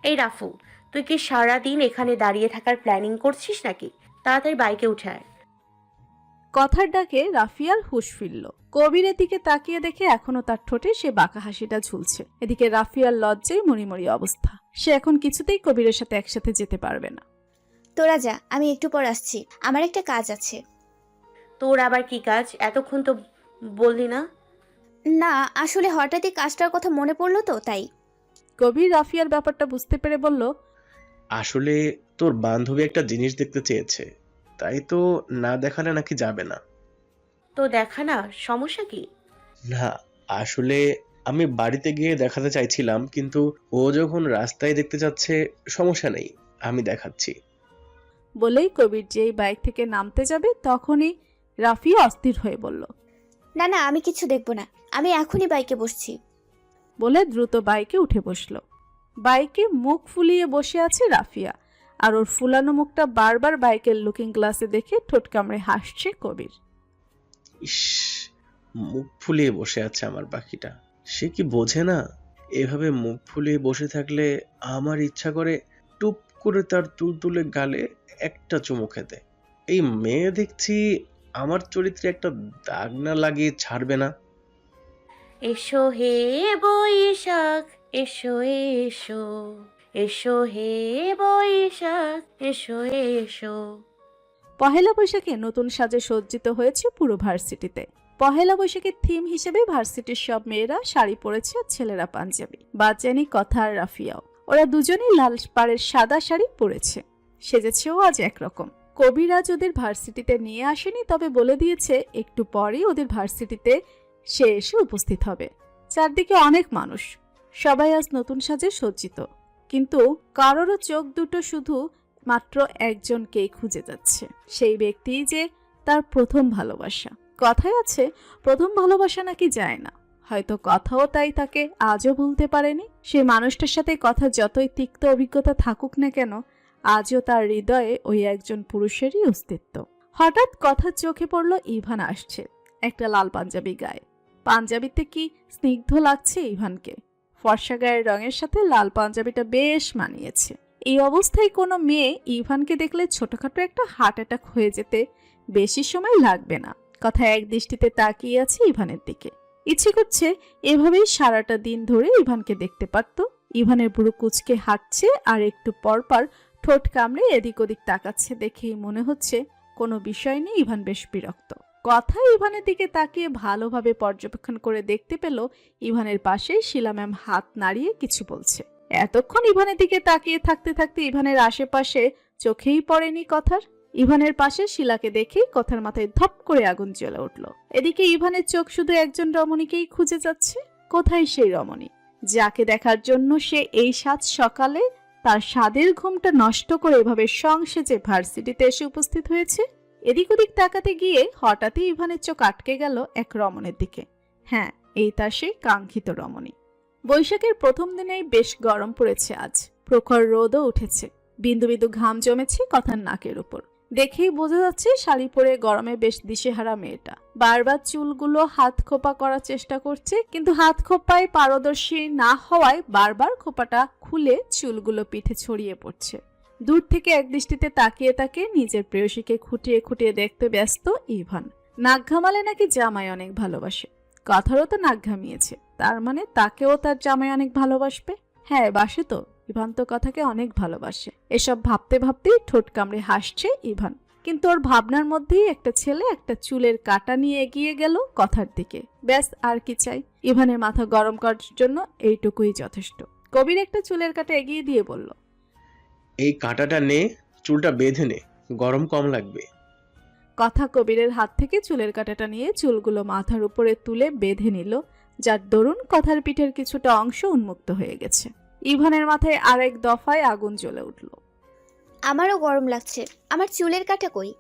এই রাফু, তুই কি সারাদিন এখানে দাঁড়িয়ে থাকার প্ল্যানিং করছিস নাকি? তাড়াতাড়ি বাইকে উঠে আয়। কথার ডাকে রাফিয়ার হুঁশ ফিরল। কবিরের দিকে তাকিয়ে দেখে এখনো তার ঠোঁটে সে বাঁকা হাসিটা ঝুলছে। এদিকে রাফিয়ার লজ্জায় মরিমরি অবস্থা। সে এখন কিছুতেই কবিরের সাথে একসাথে যেতে পারবে না। তোরা যা, আমি একটু পর আসছি, আমার একটা কাজ আছে। তোর আবার কি কাজ? এতক্ষণ তো বললি না। না, আসলে হঠাৎই কাজটার কথা মনে পড়লো তো তাই। কবির রাফিয়ার ব্যাপারটা বুঝতে পেরে বলল, আসলে তোর বান্ধবী একটা জিনিস দেখতে চেয়েছে, তাই তো না দেখালে নাকি যাবে না। তো দেখা না, সমস্যা কি? না, আসলে আমি বাড়িতে গিয়ে দেখাতে চাইছিলাম, কিন্তু ও যখন রাস্তায় দেখতে যাচ্ছে, সমস্যা নেই, আমি দেখাচ্ছি। বলেই কবির যেই বাইক থেকে নামতে যাবে তখনই রাফিয়া অস্থির হয়ে বলল। না না, আমি কিছু দেখবো না, আমি এখনই বাইকে বসছি। বলে দ্রুত বাইকে উঠে বসল। বাইকে মুখ ফুলিয়ে বসে আছে রাফিয়া, আর ওর ফুলানো মুখটা বারবার বাইকের লুকিং গ্লাসে দেখে ঠোঁট কামড়ে হাসছে কবির। ইস, মুখ ফুলিয়ে বসে আছে আমার পাখিটা। সে কি বোঝে না, এভাবে মুখ ফুলিয়ে বসে থাকলে আমার ইচ্ছা করে টুপ করে তার তুলতুলে গালে একটা চুমু খেতে। এই মেয়ে দেখছি আমার চরিত্রে একটা দাগ না লাগিয়ে ছাড়বে না। এসো হে বৈশাখ, এসো এসো, এসো হে বৈশাখ, এসো এসো। পহেলা বৈশাখে নতুন সাজে সজ্জিত হয়েছে পুরো ভার্সিটিতে। পহেলা বৈশাখের থিম হিসেবে ভার্সিটির সব মেয়েরা শাড়ি পরেছে আর ছেলেরা পাঞ্জাবি। বাচ্চানি কথা আর রাফিয়াও, ওরা দুজনেই লাল পাড়ের সাদা শাড়ি পরেছে। সেজেছেও আজ একরকম। কবিরাজ ওদের ভার্সিটিতে নিয়ে আসেনি, তবে বলে দিয়েছে একটু পরেই ওদের ভার্সিটিতে সে এসে উপস্থিত হবে। চারদিকে অনেক মানুষ, সবাই আজ নতুন সাজে সজ্জিত, কিন্তু কারোরও চোখ দুটো শুধু মাত্র একজনকেই খুঁজে যাচ্ছে। সেই ব্যক্তি যে তার প্রথম ভালোবাসা। কথায় আছে প্রথম ভালোবাসা নাকি যায় না, হয়তো কথাও তাই তাকে আজও ভুলতে পারেনি। সেই মানুষটার সাথে কথা যতই তিক্ত অভিজ্ঞতা থাকুক না কেন, আজও তার হৃদয়ে ওই একজন পুরুষেরই অস্তিত্ব। হঠাৎ কথা চোখে পড়ল ইভান আসছে, একটা লাল পাঞ্জাবি গায়ে। পাঞ্জাবিতে কি স্নিগ্ধ লাগছে ইভানকে। ফর্সা গায়ের রঙের সাথে লাল পাঞ্জাবিটা বেশ মানিয়েছে। এই অবস্থায় কোনো মেয়ে ইভানকে দেখলে ছোটখাটো একটা হার্ট অ্যাটাক হয়ে যেতে বেশি সময় লাগবে না। কথা এক দৃষ্টিতে তাকিয়ে আছে ইভানের দিকে। ইচ্ছে করছে এভাবেই সারাটা দিন ধরে ইভানকে দেখতে পারত। ইভানের বুড়ো কুচকে হাঁটছে আর একটু পরপর ঠোঁট কামড়ে এদিক ওদিক তাকাচ্ছে দেখেই মনে হচ্ছে কোনো বিষয় নিয়ে ইভান বেশ বিরক্ত। কথা ইভানের দিকে তাকিয়ে ভালোভাবে পর্যবেক্ষণ করে দেখতে পেল ইভানের পাশে শিলা ম্যাম হাত নাড়িয়ে কিছু বলছে। এতক্ষণ ইভানের দিকে তাকিয়ে থাকতে থাকতে ইভানের আশেপাশে চোখেই পড়েনি কথার। ইভানের পাশে শিলাকে দেখেই কথার মাথায় ধপ করে আগুন জ্বলে উঠল। এদিকে ইভানের চোখ শুধু একজন রমণীকেই খুঁজে যাচ্ছে। কোথায় সেই রমণী যাকে দেখার জন্য সে এই সাত সকালে তার স্বাদের ঘুমটা নষ্ট করে এভাবে সংসেজে ভার্সিটিতে এসে উপস্থিত হয়েছে? এদিক ওদিক তাকাতে গিয়ে হঠাৎই ইভানের চোখ আটকে গেল এক রমণের দিকে। হ্যাঁ, এই তার সেই কাঙ্ক্ষিত রমণী। বৈশাখের প্রথম দিনেই বেশ গরম পড়েছে আজ। প্রখর রোদও উঠেছে, বিন্দু বিন্দু ঘাম জমেছে কথার নাকের উপর। দেখেই বোঝা যাচ্ছে শাড়ি পরে গরমে বেশ দিশেহারা মেয়েটা। বারবার চুলগুলো হাত খোপা করার চেষ্টা করছে, কিন্তু হাত খোপায় পারদর্শী না হওয়ায় বারবার খোপাটা খুলে চুলগুলো পিঠে ছড়িয়ে পড়ছে। দূর থেকে এক দৃষ্টিতে তাকিয়ে তাকিয়ে নিজের প্রেয়সীকে খুঁটিয়ে খুঁটিয়ে দেখতে ব্যস্ত ইভান। নাক ঘামালে নাকি জামাই অনেক ভালোবাসে। কথারও তো নাক ঘামিয়েছে, তার মানে তাকেও তার জামাই অনেক ভালোবাসবে। হ্যাঁ, বাসে তো, ইভান তো কথাকে অনেক ভালোবাসে। এসব ভাবতে ভাবতেই ঠোঁট কামড়ে হাসছে ইভান। কিন্তু ওর ভাবনার মধ্যেই একটা ছেলে একটা চুলের কাঁটা নিয়ে এগিয়ে গেল কথার দিকে। ব্যাস, আর কি চাই? ইভানের মাথা গরম করার জন্য এইটুকুই যথেষ্ট। কবির একটা চুলের কাঁটা এগিয়ে দিয়ে বলল, এই কাঁটাটা নে, চুলটা বেঁধে নে, গরম কম লাগবে। কথা কবিরের হাত থেকে চুলের কাঁটাটা নিয়ে চুলগুলো মাথার উপরে তুলে বেঁধে নিল, যার দরুন কথার পিঠের কিছুটা অংশ উন্মুক্ত হয়ে গেছে। ইভানের মাথায় আরেক দফায় আগুন জ্বলে উঠল। আমারও গরম লাগছে, আমার চুলের কাঁটা কই?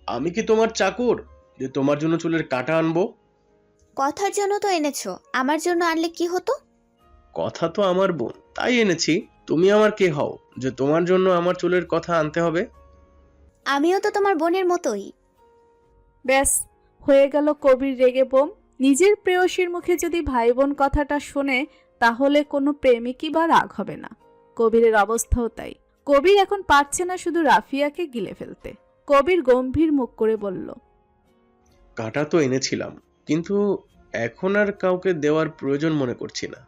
আমি কি তোমার চাকর যে তোমার জন্য চুলের কাঁটা আনবো? কথার জন্য তো এনেছো, আমার জন্য আনলে কি হতো? কথা তো আমার বোন, তাই এনেছি। তুমি আমার কে হও যে তোমার জন্য আমার চুলের কথা আনতে হবে? আমিও তো তোমার বোনের মতোই। ব্যাস, হয়ে গেল কবির রেগে বোম। নিজের প্রেয়সীর মুখে যদি ভাই বোন কথাটা শোনে, তাহলে কোনো প্রেমিকই বা রাগ হবে না। কবিরের অবস্থাও তাই। কবির এখন পারছে না শুধু রাফিয়াকে গিলে ফেলতে। কবির গম্ভীর মুখ করে বলল, কাঁটা তো এনেছিলাম, কিন্তু এখন আর কাউকে দেওয়ার প্রয়োজন মনে করছি না।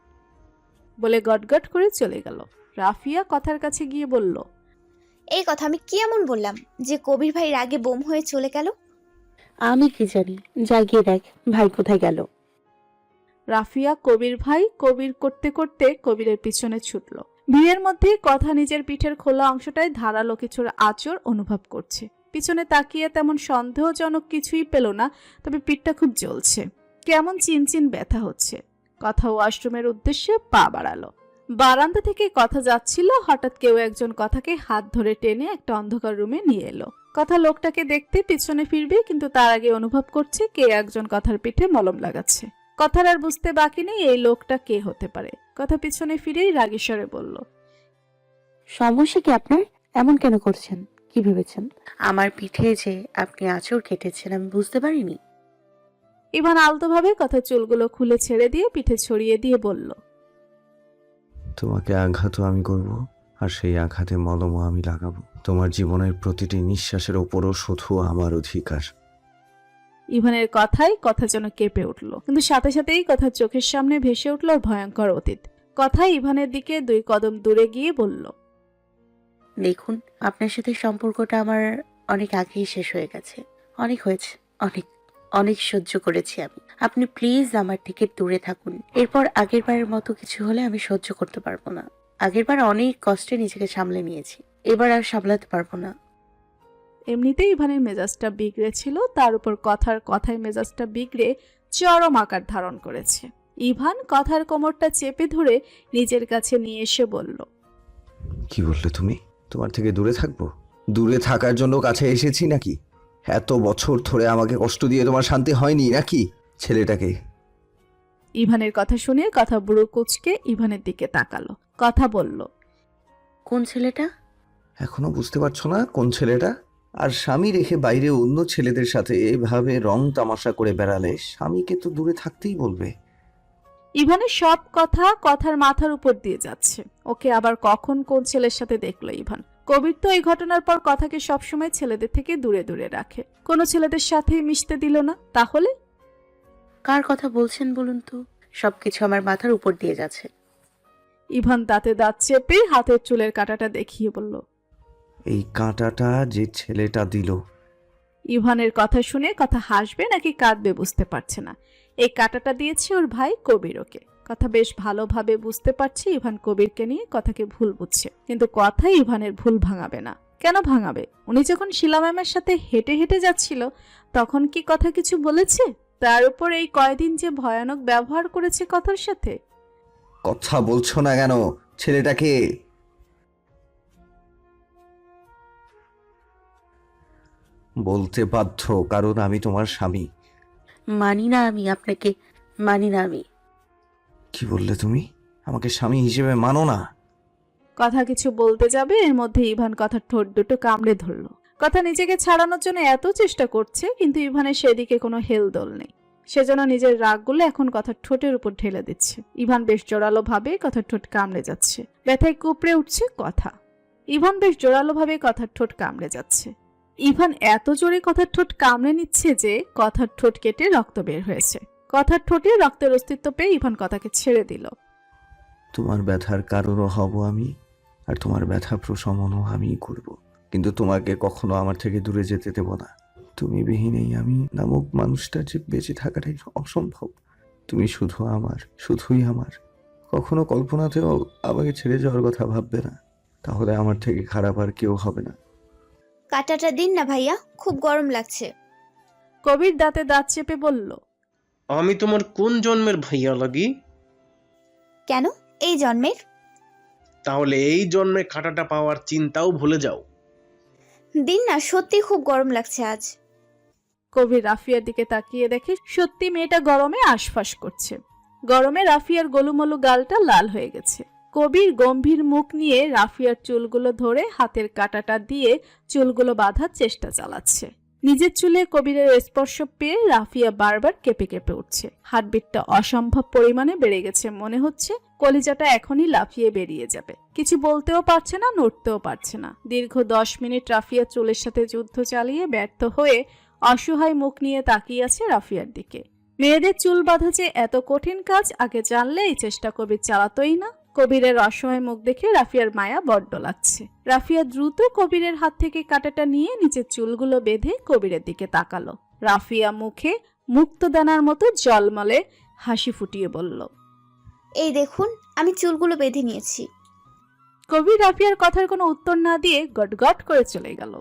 বলে গটগট করে চলে গেল। রাফিয়া কথার কাছে গিয়ে বলল, এই কথা আমি কি এমন বললাম যে কবির ভাই রাগে বোম হয়ে চলে গেল? আমি কি জানি, যা গিয়ে দেখ ভাই কোথায় গেল। রাফিয়া কবির ভাই কবির করতে করতে কবিরের পিছনে ছুটল। ভিড়ের মধ্যে কথা নিজের পিঠের খোলা অংশটায় ধারালো কিছুর আঁচড় অনুভব করছে। পিছনে তাকিয়ে তেমন সন্দেহজনক কিছুই পেল না, তবে পিঠটা খুব জ্বলছে, কেমন চিনচিন ব্যথা হচ্ছে। কথা ওয়াশরুমের উদ্দেশ্যে পা বাড়ালো। বারান্দা থেকে কথা যাচ্ছিল, হঠাৎ কেউ একজন কথাকে হাত ধরে টেনে একটা অন্ধকার রুমে নিয়ে এলো। কথা লোকটাকে দেখতে পিছনে ফিরবে, কিন্তু তার আগে অনুভব করছে কে একজন কথার পিঠে মলম লাগাচ্ছে। কথার আর বুঝতে বাকি নেই এই লোকটা কে হতে পারে। কথা পিছনে ফিরেই রাগীস্বরে বলল, সমস্যা কি আপনার? এমন কেন করছেন? কি ভেবেছেন আমার পিঠে যে আপনি আঁচড় কেটেছেন আমি বুঝতে পারিনি? ইভান আলতোভাবে কথা চুলগুলো খুলে ছেড়ে দিয়ে পিঠে ছড়িয়ে দিয়ে বলল, তোমাকে আঘাতও আমি করব, আর সেই আঘাতে মলমও আমি লাগাবো। তোমার জীবনের প্রতিটি নিঃশ্বাসের ওপরও শুধু আমার অধিকার। ইভানের কথায় কথা যেন কেঁপে উঠল, কিন্তু সাথে সাথেই কথার চোখের সামনে ভেসে উঠল ভয়ঙ্কর অতীত। কথা ইভানের দিকে 2 কদম দূরে গিয়ে বলল, দেখুন, আপনার সাথে সম্পর্কটা আমার অনেক আগেই শেষ হয়ে গেছে। অনেক হয়েছে, অনেক অনেক সহ্য করেছি আমি। আপনি প্লিজ আমার থেকে দূরে থাকুন। এরপর আগের বারের মতো কিছু হলে আমি সহ্য করতে পারবো না। আগেরবার অনেক কষ্টে নিজেকে সামলে নিয়েছি, এবার আর সামলাতে পারবো না। এমনিতেই ইভানের মেজাজটা বিগড়ে ছিল, তার উপর কথার কথায় মেজাজটা বিগড়ে চরম আকার ধারণ করেছে। ইভান কথার কোমরটা চেপে ধরে নিজের কাছে নিয়ে এসে বলল, কি বললে তুমি? তোমার থেকে দূরে থাকবো? দূরে থাকার জন্য কাছে এসেছি নাকি? এত বছর ধরে আমাকে কষ্ট দিয়ে তোমার শান্তি হয়নি নাকি? ছেলেটাকে ইভানের কথা শুনে কথা বুড়ো কুচকে ইভানের দিকে তাকালো। কথা বলল, কোন ছেলেটা? এখনো বুঝতে পারছো না কোন ছেলেটা? আর স্বামী রেখে বাইরে অন্য ছেলেদের সাথে এভাবে রং তামাশা করে বেড়ালে স্বামীকে তো দূরে থাকতেই বলবে। ইভানের সব কথা কথার মাথার উপর দিয়ে যাচ্ছে। ওকে আবার কখন কোন ছেলের সাথে দেখলো ইভান? কবির তো এই ঘটনার পর কথাকে সবসময় ছেলেদের থেকে দূরে দূরে রাখে, কোনো ছেলেদের সাথেই মিশতে দিল না। তাহলে কার কথা বলছেন বলুন তো? সবকিছু আমার মাথার উপর দিয়ে যাচ্ছে। ইভান দাঁতে দাঁত চেপে হাতের চুলের কাঁটাটা দেখিয়ে বলল, এই কাঁটাটা যে ছেলেটা দিল। ইভানের কথা শুনে কথা হাসবে নাকি কাঁদবে বুঝতে পারছে না। এই কাঁটাটা দিয়েছে ওর ভাই কবির ওকে। কথা বেশ ভালোভাবে বুঝতে পারছে ইভান কবিরকে নিয়ে কথাকে ভুল বুঝছে, কিন্তু কথা ইভানের ভুল ভাঙাবে না। কেন ভাঙাবে? উনি যখন শিলা ম্যামের সাথে হেঁটে হেঁটে যাচ্ছিল তখন কি কথা কিছু বলেছে? তার উপর এই কয়দিন যে ভয়ানক ব্যবহার করেছে কথার সাথে। কথা বলছো না কেন? ছেলেটাকে বলতে বাধ্য, কারণ আমি তোমার স্বামী। মানি না আমি আপনাকে, মানি না আমি। কি বললে তুমি? আমাকে স্বামী হিসেবে মানো না? কথা কিছু বলতে যাবে, এর মধ্যে ইভান কথার ঠোঁট দুটো কামড়ে ধরলো। কথা নিজেকে ছাড়ানোর জন্য এত চেষ্টা করছে, কিন্তু ইভানের সেদিকে কোনো হেলদোল নেই। সেজন্য নিজের রাগগুলো এখন কথার ঠোঁটের উপর ঢেলে দিচ্ছে। ইভান বেশ জোরালো ভাবে কথার ঠোঁট কামড়ে যাচ্ছে। ব্যথায় কুপড়ে উঠছে কথা। ইভান বেশ জোরালো ভাবে কথার ঠোঁট কামড়ে যাচ্ছে। ইভান এত জোরে কথার ঠোঁট কামড়ে নিচ্ছে যে কথার ঠোঁট কেটে রক্ত বের হয়েছে। কথার ঠোঁটে রক্তের অস্তিত্ব পেয়ে ইভান কথাকে ছেড়ে দিল। তোমার ব্যথার কারণও হব আমি, আর তোমার ব্যথা প্রশমনও আমিই করব, কিন্তু তোমাকে কখনো আমার থেকে দূরে যেতে দেব না। তুমি বিহীন এই আমি নামক মানুষটা যে বেঁচে থাকাটাই অসম্ভব। তুমি শুধু আমার, শুধুই আমার। কখনো কল্পনাতেও আমাকে ছেড়ে যাওয়ার কথা ভাববে না, তাহলে আমার থেকে খারাপ আর কেউ হবে না। কাঁটাটা দিন না ভাইয়া, খুব গরম লাগছে। কবির দাঁতে দাঁত চেপে বলল, আমি তোমার কোন জন্মের ভাইয়া লাগি? কেন এই জন্মের? তাহলে এই জন্মে কাঁটাটা পাওয়ার চিন্তাও ভুলে যাও। দিন না, সত্যি খুব গরম লাগছে আজ। কবির রাফিয়ার দিকে তাকিয়ে দেখে সত্যি মেয়েটা গরমে আশফাস করছে। গরমে রাফিয়ার গোলুমলু গালটা লাল হয়ে গেছে। কবির গম্ভীর মুখ নিয়ে রাফিয়ার চুলগুলো ধরে হাতের কাঁটাটা দিয়ে চুলগুলো বাঁধার চেষ্টা চালাচ্ছে। নিজের চুলে কবিরের স্পর্শ পেয়ে রাফিয়া বারবার কেঁপে কেঁপে উঠছে। হার্টবিটটা অসম্ভব পরিমাণে বেড়ে গেছে। মনে হচ্ছে কলিজাটা এখনই লাফিয়ে বেরিয়ে যাবে। কিছু বলতেও পারছে না, নড়তেও পারছে না। দীর্ঘ 10 মিনিট রাফিয়া চুলের সাথে যুদ্ধ চালিয়ে ব্যর্থ হয়ে অসহায় মুখ নিয়ে তাকিয়ে আছে রাফিয়ার দিকে। মেয়েদের চুল বাঁধা যে এত কঠিন কাজ আগে জানলে এই চেষ্টা কবির চালাতোই না। কবিরের অসহায় মুখ দেখে রাফিয়ার মায়া বড্ড লাগছে। রাফিয়া দ্রুত কবিরের হাত থেকে কাঁটাটা নিয়ে নিচের চুলগুলো বেঁধে কবিরের দিকে তাকালো। রাফিয়া মুখে মুক্তদানার মতো জলমলে হাসি ফুটিয়ে বলল, এই দেখুন, আমি চুলগুলো বেঁধে নিয়েছি। কবির রাফিয়ার কথার কোনো উত্তর না দিয়ে গটগট করে চলে গেল।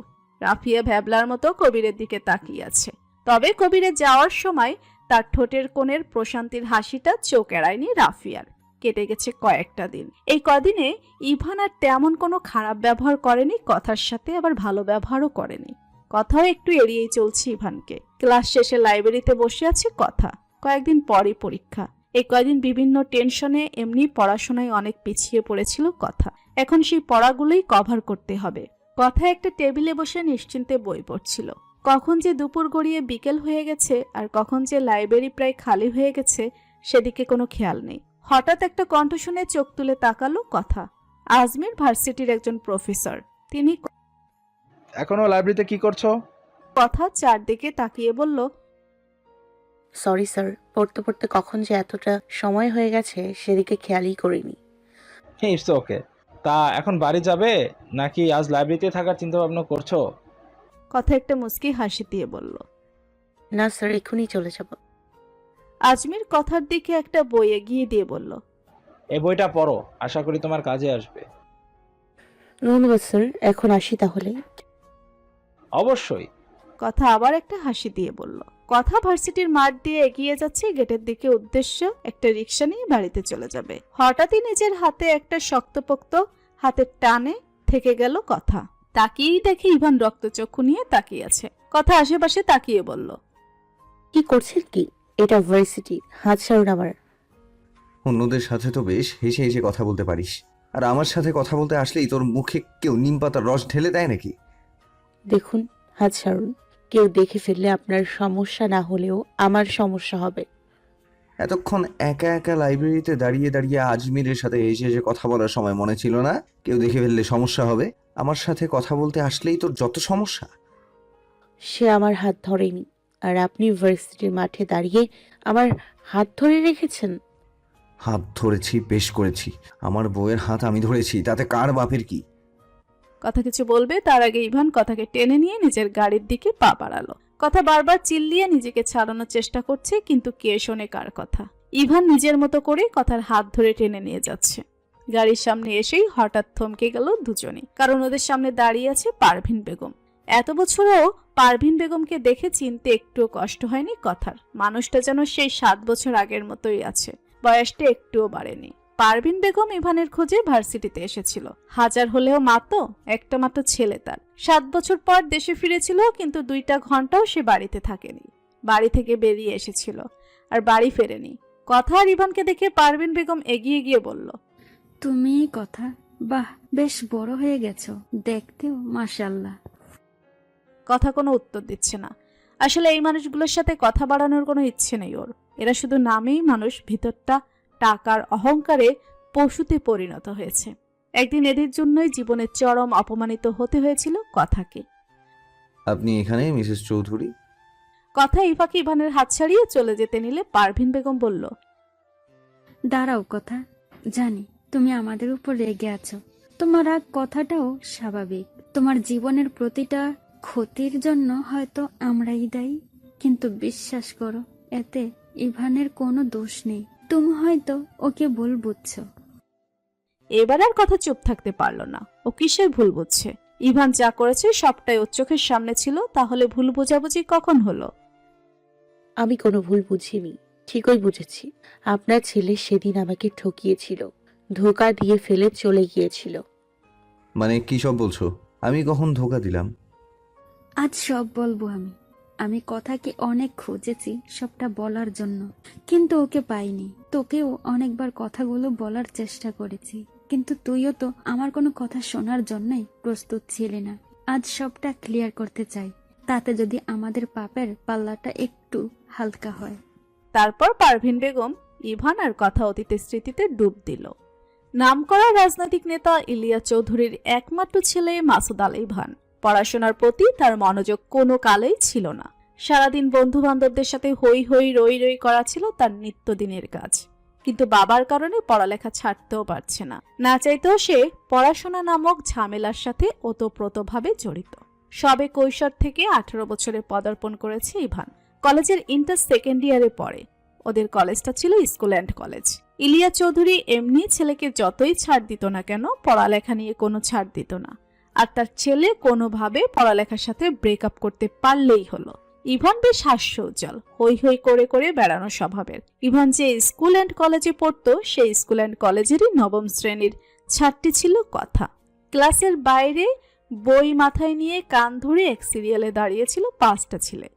রাফিয়া ভ্যাবলার মতো কবিরের দিকে তাকিয়ে আছে। তবে কবিরের যাওয়ার সময় তার ঠোঁটের কোণের প্রশান্তির হাসিটা চোখ এড়ায়নি রাফিয়ার। কেটে গেছে কয়েকটা দিন। এই কদিনে ইভান আর তেমন কোনো খারাপ ব্যবহার করেনি, কথার সাথে আবার ভালো ব্যবহারও করেনি। কথাও একটু এড়িয়েই চলছে ইভানকে। ক্লাস শেষে লাইব্রেরিতে বসে আছে কথা। কয়েকদিন পরই পরীক্ষা। এই কয়েকদিন বিভিন্ন টেনশনে এমনি পড়াশোনায় অনেক পিছিয়ে পড়েছিল কথা। এখন সেই পড়াগুলোই কভার করতে হবে। কথা একটা টেবিলে বসে নিশ্চিন্তে বই পড়ছিল। কখন যে দুপুর গড়িয়ে বিকেল হয়ে গেছে আর কখন যে লাইব্রেরি প্রায় খালি হয়ে গেছে সেদিকে কোনো খেয়াল নেই। হঠাৎ একটা কণ্ঠ শুনে চোখ তুলে তাকালো কথা। আজমির ভার্সিটির একজন প্রফেসর। তিনি এখনো লাইব্রেরিতে কি করছো? কথা চারদিকে তাকিয়ে বলল, সরি স্যার, পড়তে পড়তে কখন যে এতটা সময় হয়ে গেছে সেদিকে খেয়ালই করিনি। হ্যাঁ, ইটস ওকে। তা এখন বাড়ি যাবে নাকি আজ লাইব্রেরিতে থাকার চিন্তা ভাবনা করছো? কথা একটা মুচকি হাসি দিয়ে বলল। না স্যার, এক্ষুনি চলে যাব। আজমির কথার দিকে একটা বই এগিয়ে দিয়ে বলল, এই বইটা পড়ো, আশা করি তোমার কাজে আসবে। ধন্যবাদ স্যার, এখন আসি তাহলে। অবশ্যই। কথা আবার একটা হাসি দিয়ে বলল। কথা ভার্সিটির মাঠ দিয়ে এগিয়ে যাচ্ছে। গেটের দিকে উদ্দেশ্য একটা রিক্সা নিয়ে বাড়িতে চলে যাবে। হঠাৎই নিজের হাতে একটা শক্তপোক্ত হাতের টানে থেকে গেল কথা। তাকিয়েই দেখে ইভান রক্তচক্ষু নিয়ে তাকিয়ে আছে। কথা আশেপাশে তাকিয়ে বলল, কি করছেন কি? এটা ভার্সিটি, হাত ছাড়ুন আমার। অন্যদের সাথে তো বেশ হেসে হেসে কথা বলতে পারিস, আর আমার সাথে কথা বলতে আসলেই তোর মুখে কেউ নিম পাতার রস ঢেলে দেয় নাকি? দেখুন, হাত ছাড়ুন। কেউ দেখে ফেললে আপনার সমস্যা না হলেও আমার সমস্যা হবে। এতক্ষণ একা একা লাইব্রেরিতে দাঁড়িয়ে দাঁড়িয়ে আজমিরের সাথে হেসে হেসে কথা বলার সময় মনে ছিল না কেউ দেখে ফেললে সমস্যা হবে? আমার সাথে কথা বলতে আসলেই তোর যত সমস্যা। সে আমার হাত ধরেনি, আর আপনি ভার্সিটির মাঠে দাঁড়িয়ে আমার হাত ধরে রেখেছেন। হাত ধরেছি, বেশ করেছি। আমার বউয়ের হাত আমি ধরেছি, তাতে কার বাপের কি? কথা কিছু বলবে তার আগে ইভান কথাকে টেনে নিয়ে নিজের গাড়ির দিকে পা বাড়ালো। কথা বারবার চিল্লিয়ে নিজেকে ছাড়ানোর চেষ্টা করছে, কিন্তু কে শোনে কার কথা। ইভান নিজের মতো করে কথার হাত ধরে টেনে নিয়ে যাচ্ছে। গাড়ির সামনে এসেই হঠাৎ থমকে গেল দুজনেই, কারণ ওদের সামনে দাঁড়িয়ে আছে পারভিন বেগম। এত বছরও পারভিন বেগমকে দেখে চিনতে একটুও কষ্ট হয়নি কথার। মানুষটা যেন সেই 7 বছর আগের মতোই আছে, বয়সটা একটুও বাড়েনি। পারভিন বেগম ইভানের খোঁজে ভার্সিটিতে এসেছিল। হাজার হলেও মা তো, একটা মাত্র ছেলে তার। 7 বছর পর দেশে ফিরেছিল, কিন্তু 2টা ঘন্টাও সে বাড়িতে থাকেনি। বাড়ি থেকে বেরিয়ে এসেছিল আর বাড়ি ফেরেনি। কথা আর ইভানকে দেখে পারভিন বেগম এগিয়ে গিয়ে বলল, তুমি কথা, বাহ, বেশ বড় হয়ে গেছো, দেখতেও মাশাআল্লাহ। কথা কোনো উত্তর দিচ্ছে না। আসলে এই মানুষগুলোর সাথে কথা বাড়ানোর কোনো ইচ্ছে নেই ওর। এরা শুধু নামেই মানুষ, ভিতরটা টাকার অহংকারে পশুতে পরিণত হয়েছে। একদিন এদের জন্যই জীবনের চরম অপমানিত হতে হয়েছিল কথাকে। আপনি এখানে মিসেস চৌধুরী? কথা ইভাকে ইভানের হাত ছাড়িয়ে চলে যেতে নিলে পারভিন বেগম বলল, দাঁড়াও কথা, জানি তুমি আমাদের উপর রেগে আছো। তোমার রাগ কথাটাও স্বাভাবিক। তোমার জীবনের প্রতিটা ক্ষতির জন্য হয়তো আমরাই দায়ী, কিন্তু বিশ্বাস করো, এতে ইভানের কোনো দোষ নেই। তুমি হয়তো ওকে ভুল বুঝছো। এবার আর কথা চুপ থাকতে পারল না। ও কিসের ভুল বুঝছে? ইভান যা করেছে সবটাই ওর চোখের সামনে ছিল, তাহলে ভুল বোঝাবুঝি কখন হলো? আমি কোনো ভুল বুঝিনি, ঠিকই বুঝেছি। আপনার ছেলে সেদিন আমাকে ঠকিয়েছিল, ধোঁকা দিয়ে ফেলে চলে গিয়েছিল। মানে কি সব বলছো? আমি কখন ধোকা দিলাম? আজ সব বলবো আমি। আমি কথাকে অনেক খুঁজেছি সবটা বলার জন্য, কিন্তু ওকে পাইনি। তোকেও অনেকবার কথাগুলো বলার চেষ্টা করেছি, কিন্তু তুইও তো আমার কোনো কথা শোনার জন্যই প্রস্তুত ছিলি না। আজ সবটা ক্লিয়ার করতে চাই, তাতে যদি আমাদের পাপের পাল্লাটা একটু হালকা হয়। তারপর পারভিন বেগম ইভান আর কথা অতীতের স্মৃতিতে ডুব দিল। নামকরা রাজনৈতিক নেতা ইলিয়াস চৌধুরীর একমাত্র ছেলে মাসুদ আল ইভান। পড়াশোনার প্রতি তার মনোযোগ কোনো কালেই ছিল না। সারাদিন বন্ধু বান্ধবদের সাথে হই হই রই রই করা ছিল তার নিত্যদিনের কাজ। কিন্তু বাবার কারণে পড়ালেখা ছাড়তেও পারছে না। না চাইতেও সে পড়াশোনা নামক ঝামেলার সাথে ওতপ্রোতভাবে জড়িত। সবে কৈশোর থেকে 18 বছরে পদার্পণ করেছে ইভান। কলেজের ইন্টার সেকেন্ড ইয়ারে পড়ে। ওদের কলেজটা ছিল school and college. Ilias Chowdhury এমনি ছেলেকে যতই ছাড় দিত না কেন, পড়ালেখা নিয়ে কোনো ছাড় দিত না। আর তার ছেলে কোনোভাবে পড়ালেখার সাথে ব্রেকআপ করতে পারলেই হলো। ইভান বেশ হাস্য উজ্জ্বল, হই হই করে করে বেড়ানো স্বভাবের। ইভান যে স্কুল অ্যান্ড কলেজে পড়তো, সেই স্কুল অ্যান্ড কলেজেরই 9ম শ্রেণীর ছাত্রী ছিল কথা। ক্লাসের বাইরে বই মাথায় নিয়ে কান ধরে এক সিরিয়ালে দাঁড়িয়েছিল 5টা ছেলে।